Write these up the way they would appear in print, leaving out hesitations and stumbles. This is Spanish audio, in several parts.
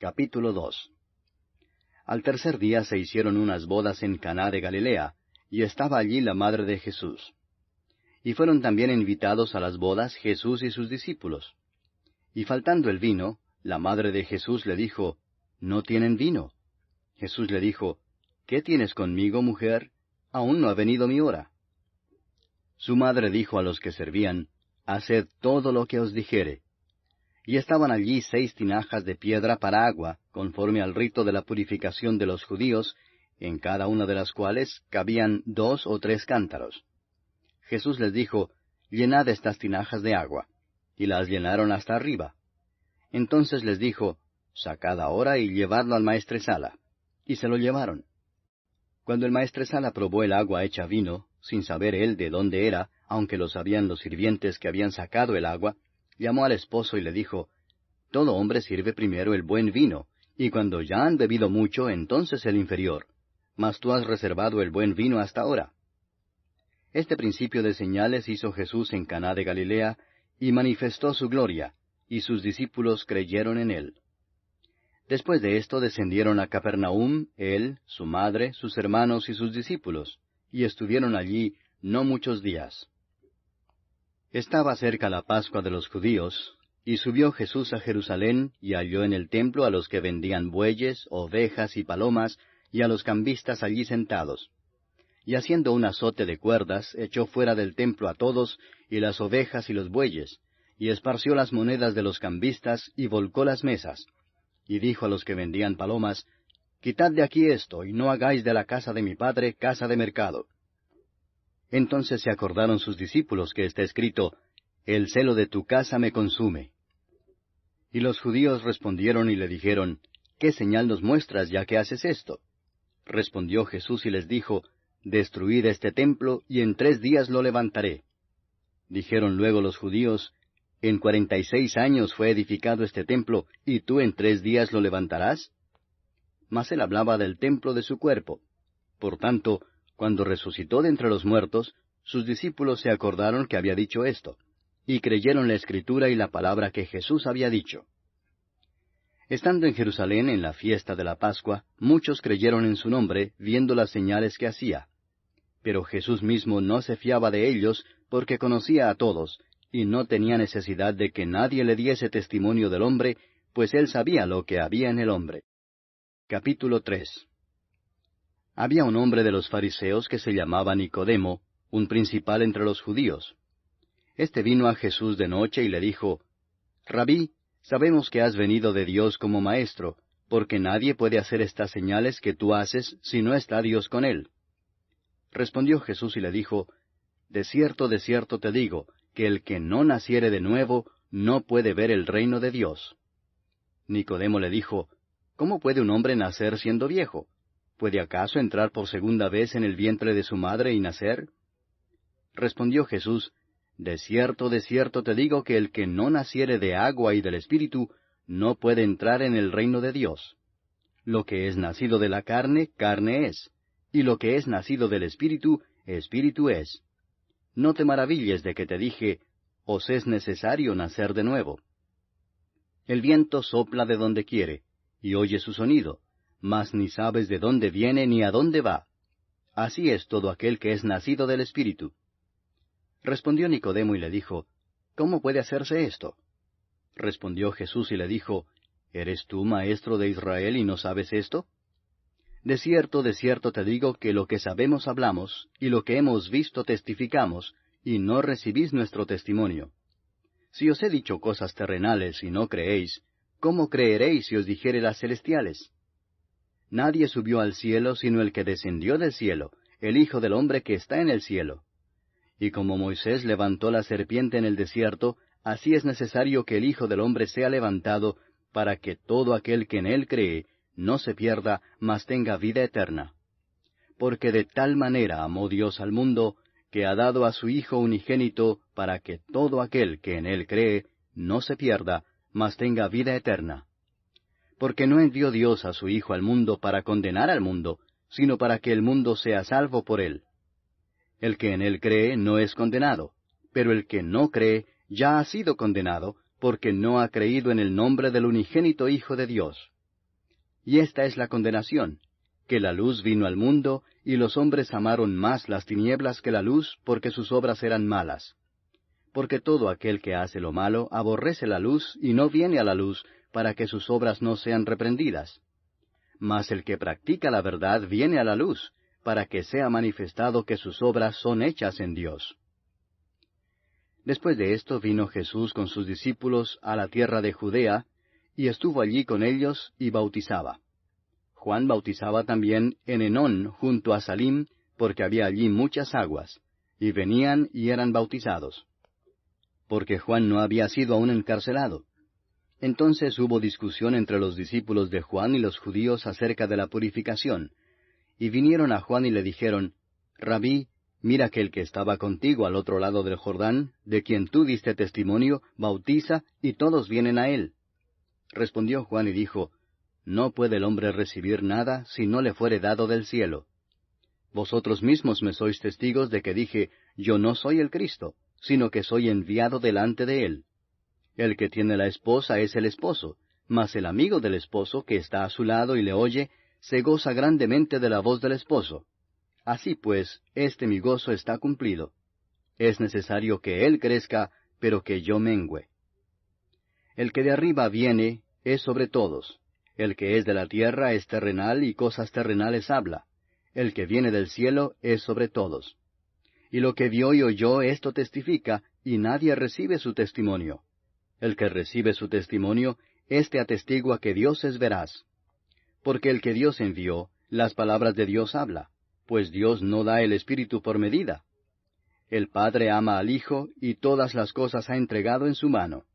Capítulo 2. Al tercer día se hicieron unas bodas en Caná de Galilea, y estaba allí la madre de Jesús. Y fueron también invitados a las bodas Jesús y sus discípulos. Y faltando el vino, la madre de Jesús le dijo, «¿No tienen vino?» Jesús le dijo, «¿Qué tienes conmigo, mujer? Aún no ha venido mi hora». Su madre dijo a los que servían, «Haced todo lo que os dijere». Y estaban allí 6 tinajas de piedra para agua, conforme al rito de la purificación de los judíos, en cada una de las cuales cabían 2 o 3 cántaros. Jesús les dijo, «Llenad estas tinajas de agua». Y las llenaron hasta arriba. Entonces les dijo, «Sacad ahora y llevadlo al maestresala». Y se lo llevaron. Cuando el maestresala probó el agua hecha vino, sin saber él de dónde era, aunque lo sabían los sirvientes que habían sacado el agua, llamó al esposo y le dijo, «Todo hombre sirve primero el buen vino, y cuando ya han bebido mucho, entonces el inferior. Mas tú has reservado el buen vino hasta ahora». Este principio de señales hizo Jesús en Caná de Galilea, y manifestó su gloria, y sus discípulos creyeron en él. Después de esto descendieron a Capernaum, él, su madre, sus hermanos y sus discípulos, y estuvieron allí no muchos días. Estaba cerca la Pascua de los judíos, y subió Jesús a Jerusalén, y halló en el templo a los que vendían bueyes, ovejas y palomas, y a los cambistas allí sentados. Y haciendo un azote de cuerdas, echó fuera del templo a todos, y las ovejas y los bueyes, y esparció las monedas de los cambistas, y volcó las mesas. Y dijo a los que vendían palomas, «Quitad de aquí esto, y no hagáis de la casa de mi padre casa de mercado». Entonces se acordaron sus discípulos que está escrito, «El celo de tu casa me consume». Y los judíos respondieron y le dijeron, «¿Qué señal nos muestras ya que haces esto?» Respondió Jesús y les dijo, «Destruid este templo, y en 3 días lo levantaré». Dijeron luego los judíos, «¿En 46 años fue edificado este templo, y tú en 3 días lo levantarás?» Mas él hablaba del templo de su cuerpo. Por tanto, cuando resucitó de entre los muertos, sus discípulos se acordaron que había dicho esto, y creyeron la Escritura y la palabra que Jesús había dicho. Estando en Jerusalén en la fiesta de la Pascua, muchos creyeron en su nombre, viendo las señales que hacía. Pero Jesús mismo no se fiaba de ellos, porque conocía a todos, y no tenía necesidad de que nadie le diese testimonio del hombre, pues él sabía lo que había en el hombre. Capítulo 3. Había un hombre de los fariseos que se llamaba Nicodemo, un principal entre los judíos. Este vino a Jesús de noche y le dijo, «Rabí, sabemos que has venido de Dios como maestro, porque nadie puede hacer estas señales que tú haces si no está Dios con él». Respondió Jesús y le dijo, de cierto te digo, que el que no naciere de nuevo no puede ver el reino de Dios». Nicodemo le dijo, «¿Cómo puede un hombre nacer siendo viejo? ¿Puede acaso entrar por segunda vez en el vientre de su madre y nacer?» Respondió Jesús, de cierto te digo que el que no naciere de agua y del Espíritu, no puede entrar en el reino de Dios. Lo que es nacido de la carne, carne es, y lo que es nacido del Espíritu, Espíritu es. No te maravilles de que te dije, os es necesario nacer de nuevo. El viento sopla de donde quiere, y oye su sonido, mas ni sabes de dónde viene ni a dónde va. Así es todo aquel que es nacido del Espíritu. Respondió Nicodemo y le dijo, ¿cómo puede hacerse esto? Respondió Jesús y le dijo, ¿eres tú maestro de Israel y no sabes esto? De cierto te digo que lo que sabemos hablamos, y lo que hemos visto testificamos, y no recibís nuestro testimonio. Si os he dicho cosas terrenales y no creéis, ¿cómo creeréis si os dijere las celestiales? Nadie subió al cielo sino el que descendió del cielo, el Hijo del hombre que está en el cielo. Y como Moisés levantó la serpiente en el desierto, así es necesario que el Hijo del hombre sea levantado, para que todo aquel que en él cree no se pierda, mas tenga vida eterna. Porque de tal manera amó Dios al mundo, que ha dado a su Hijo unigénito, para que todo aquel que en él cree no se pierda, mas tenga vida eterna. Porque no envió Dios a su Hijo al mundo para condenar al mundo, sino para que el mundo sea salvo por él. El que en él cree no es condenado, pero el que no cree ya ha sido condenado, porque no ha creído en el nombre del unigénito Hijo de Dios. Y esta es la condenación, que la luz vino al mundo, y los hombres amaron más las tinieblas que la luz, porque sus obras eran malas. Porque todo aquel que hace lo malo aborrece la luz, y no viene a la luz, para que sus obras no sean reprendidas. Mas el que practica la verdad viene a la luz, para que sea manifestado que sus obras son hechas en Dios. Después de esto vino Jesús con sus discípulos a la tierra de Judea, y estuvo allí con ellos y bautizaba. Juan bautizaba también en Enón junto a Salim, porque había allí muchas aguas, y venían y eran bautizados. Porque Juan no había sido aún encarcelado. Entonces hubo discusión entre los discípulos de Juan y los judíos acerca de la purificación, y vinieron a Juan y le dijeron, Rabí, mira que el que estaba contigo al otro lado del Jordán, de quien tú diste testimonio, bautiza, y todos vienen a él. Respondió Juan y dijo, No puede el hombre recibir nada si no le fuere dado del cielo. Vosotros mismos me sois testigos de que dije, Yo no soy el Cristo, sino que soy enviado delante de él. El que tiene la esposa es el esposo, mas el amigo del esposo que está a su lado y le oye, se goza grandemente de la voz del esposo. Así pues, este mi gozo está cumplido. Es necesario que él crezca, pero que yo mengüe. El que de arriba viene es sobre todos. El que es de la tierra es terrenal y cosas terrenales habla. El que viene del cielo es sobre todos. Y lo que vio y oyó esto testifica, y nadie recibe su testimonio. El que recibe su testimonio, éste atestigua que Dios es veraz. Porque el que Dios envió, las palabras de Dios habla, pues Dios no da el Espíritu por medida. El Padre ama al Hijo, y todas las cosas ha entregado en su mano.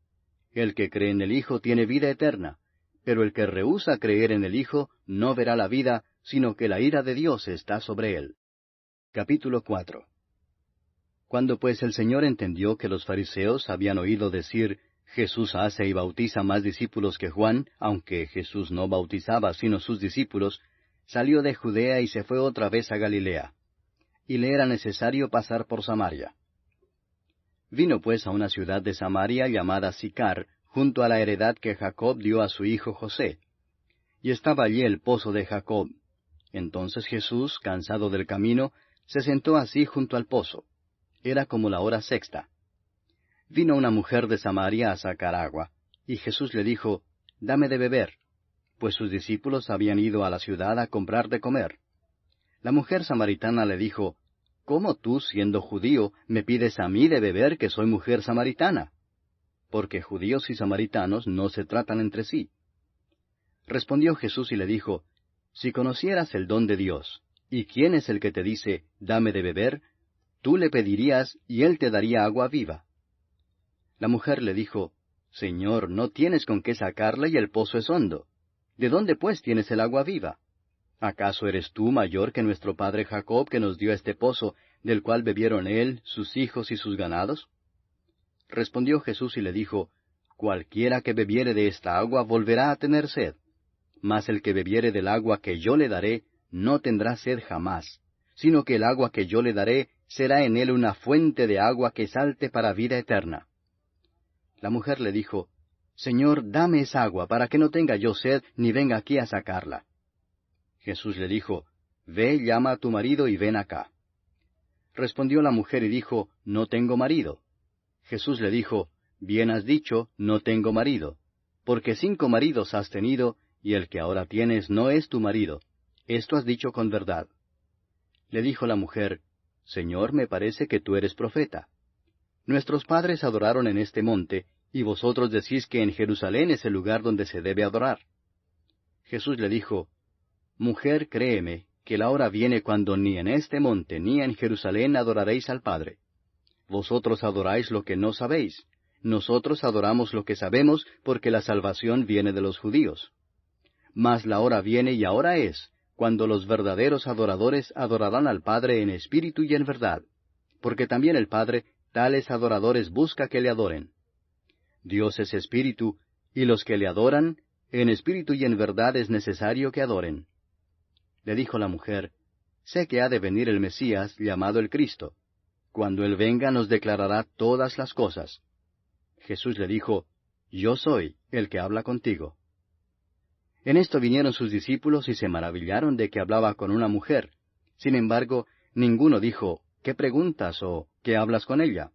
El que cree en el Hijo tiene vida eterna, pero el que rehúsa creer en el Hijo no verá la vida, sino que la ira de Dios está sobre él. Capítulo 4. Cuando pues el Señor entendió que los fariseos habían oído decir, Jesús hace y bautiza más discípulos que Juan, aunque Jesús no bautizaba sino sus discípulos, salió de Judea y se fue otra vez a Galilea. Y le era necesario pasar por Samaria. Vino pues a una ciudad de Samaria llamada Sicar, junto a la heredad que Jacob dio a su hijo José. Y estaba allí el pozo de Jacob. Entonces Jesús, cansado del camino, se sentó así junto al pozo. Era como la hora sexta. Vino una mujer de Samaria a sacar agua, y Jesús le dijo, Dame de beber, pues sus discípulos habían ido a la ciudad a comprar de comer. La mujer samaritana le dijo, ¿Cómo tú, siendo judío, me pides a mí de beber que soy mujer samaritana? Porque judíos y samaritanos no se tratan entre sí. Respondió Jesús y le dijo, Si conocieras el don de Dios, y quién es el que te dice, Dame de beber, tú le pedirías, y él te daría agua viva. La mujer le dijo, Señor, no tienes con qué sacarla y el pozo es hondo. ¿De dónde pues tienes el agua viva? ¿Acaso eres tú mayor que nuestro padre Jacob, que nos dio este pozo, del cual bebieron él, sus hijos y sus ganados? Respondió Jesús y le dijo, Cualquiera que bebiere de esta agua volverá a tener sed. Mas el que bebiere del agua que yo le daré, no tendrá sed jamás, sino que el agua que yo le daré será en él una fuente de agua que salte para vida eterna. La mujer le dijo, Señor, dame esa agua, para que no tenga yo sed, ni venga aquí a sacarla. Jesús le dijo, Ve, llama a tu marido y ven acá. Respondió la mujer y dijo, No tengo marido. Jesús le dijo, Bien has dicho, no tengo marido, porque 5 maridos has tenido, y el que ahora tienes no es tu marido. Esto has dicho con verdad. Le dijo la mujer, Señor, me parece que tú eres profeta. Nuestros padres adoraron en este monte, y vosotros decís que en Jerusalén es el lugar donde se debe adorar. Jesús le dijo, Mujer, créeme, que la hora viene cuando ni en este monte ni en Jerusalén adoraréis al Padre. Vosotros adoráis lo que no sabéis. Nosotros adoramos lo que sabemos, porque la salvación viene de los judíos. Mas la hora viene y ahora es, cuando los verdaderos adoradores adorarán al Padre en espíritu y en verdad, porque también el Padre tales adoradores busca que le adoren. Dios es espíritu, y los que le adoran, en espíritu y en verdad es necesario que adoren. Le dijo la mujer, Sé que ha de venir el Mesías, llamado el Cristo. Cuando Él venga nos declarará todas las cosas. Jesús le dijo, Yo soy el que habla contigo. En esto vinieron sus discípulos y se maravillaron de que hablaba con una mujer. Sin embargo, ninguno dijo, ¿qué preguntas o qué hablas con ella?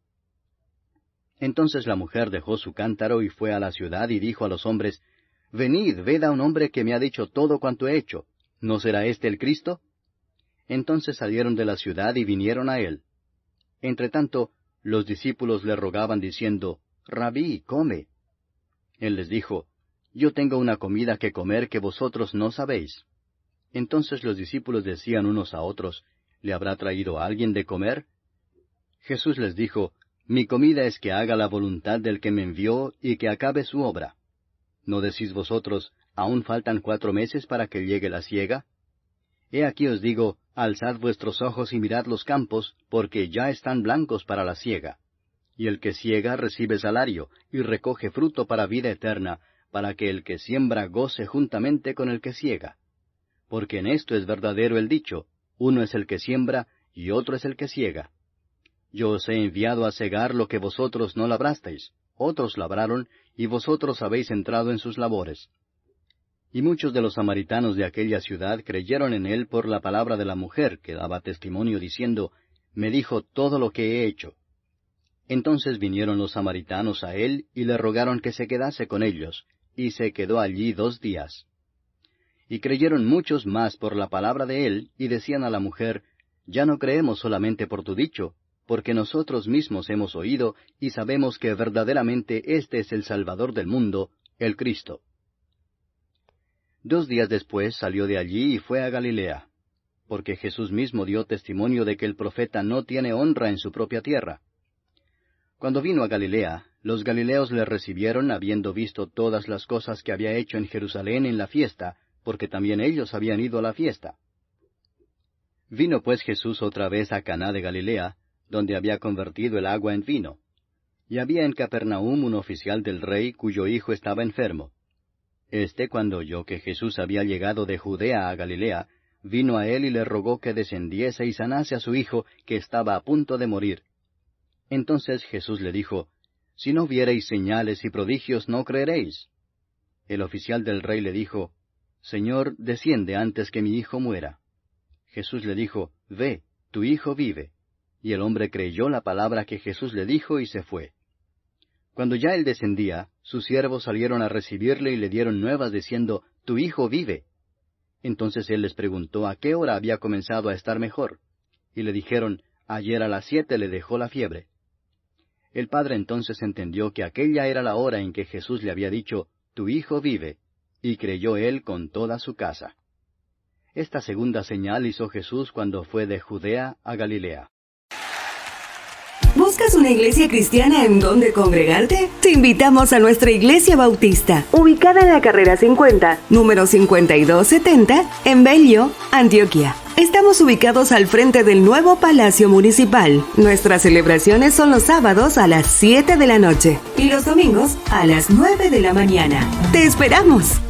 Entonces la mujer dejó su cántaro y fue a la ciudad y dijo a los hombres, Venid, ved a un hombre que me ha dicho todo cuanto he hecho. ¿No será éste el Cristo? Entonces salieron de la ciudad y vinieron a él. Entretanto, los discípulos le rogaban diciendo, Rabí, come. Él les dijo, Yo tengo una comida que comer que vosotros no sabéis. Entonces los discípulos decían unos a otros, ¿Le habrá traído alguien de comer? Jesús les dijo, Mi comida es que haga la voluntad del que me envió y que acabe su obra. ¿No decís vosotros, aún faltan 4 meses para que llegue la siega? He aquí os digo, alzad vuestros ojos y mirad los campos, porque ya están blancos para la siega. Y el que siega recibe salario, y recoge fruto para vida eterna, para que el que siembra goce juntamente con el que siega. Porque en esto es verdadero el dicho, uno es el que siembra, y otro es el que siega. Yo os he enviado a segar lo que vosotros no labrasteis, otros labraron, y vosotros habéis entrado en sus labores. Y muchos de los samaritanos de aquella ciudad creyeron en él por la palabra de la mujer, que daba testimonio diciendo, Me dijo todo lo que he hecho. Entonces vinieron los samaritanos a él, y le rogaron que se quedase con ellos, y se quedó allí 2 días. Y creyeron muchos más por la palabra de él, y decían a la mujer, Ya no creemos solamente por tu dicho, porque nosotros mismos hemos oído, y sabemos que verdaderamente este es el Salvador del mundo, el Cristo. 2 días después salió de allí y fue a Galilea, porque Jesús mismo dio testimonio de que el profeta no tiene honra en su propia tierra. Cuando vino a Galilea, los galileos le recibieron habiendo visto todas las cosas que había hecho en Jerusalén en la fiesta, porque también ellos habían ido a la fiesta. Vino pues Jesús otra vez a Caná de Galilea, donde había convertido el agua en vino. Y había en Capernaum un oficial del rey cuyo hijo estaba enfermo. Cuando oyó que Jesús había llegado de Judea a Galilea, vino a él y le rogó que descendiese y sanase a su hijo, que estaba a punto de morir. Entonces Jesús le dijo, Si no viereis señales y prodigios, no creeréis. El oficial del rey le dijo, Señor, desciende antes que mi hijo muera. Jesús le dijo, Ve, tu hijo vive. Y el hombre creyó la palabra que Jesús le dijo y se fue. Cuando ya él descendía, sus siervos salieron a recibirle y le dieron nuevas diciendo, Tu hijo vive. Entonces él les preguntó a qué hora había comenzado a estar mejor. Y le dijeron, Ayer a las 7 le dejó la fiebre. El padre entonces entendió que aquella era la hora en que Jesús le había dicho, Tu hijo vive, y creyó él con toda su casa. Esta segunda señal hizo Jesús cuando fue de Judea a Galilea. ¿Buscas una iglesia cristiana en donde congregarte? Te invitamos a nuestra iglesia bautista, ubicada en la carrera 50, número 5270, en Bello, Antioquia. Estamos ubicados al frente del nuevo Palacio Municipal. Nuestras celebraciones son los sábados a las 7 de la noche y los domingos a las 9 de la mañana. ¡Te esperamos!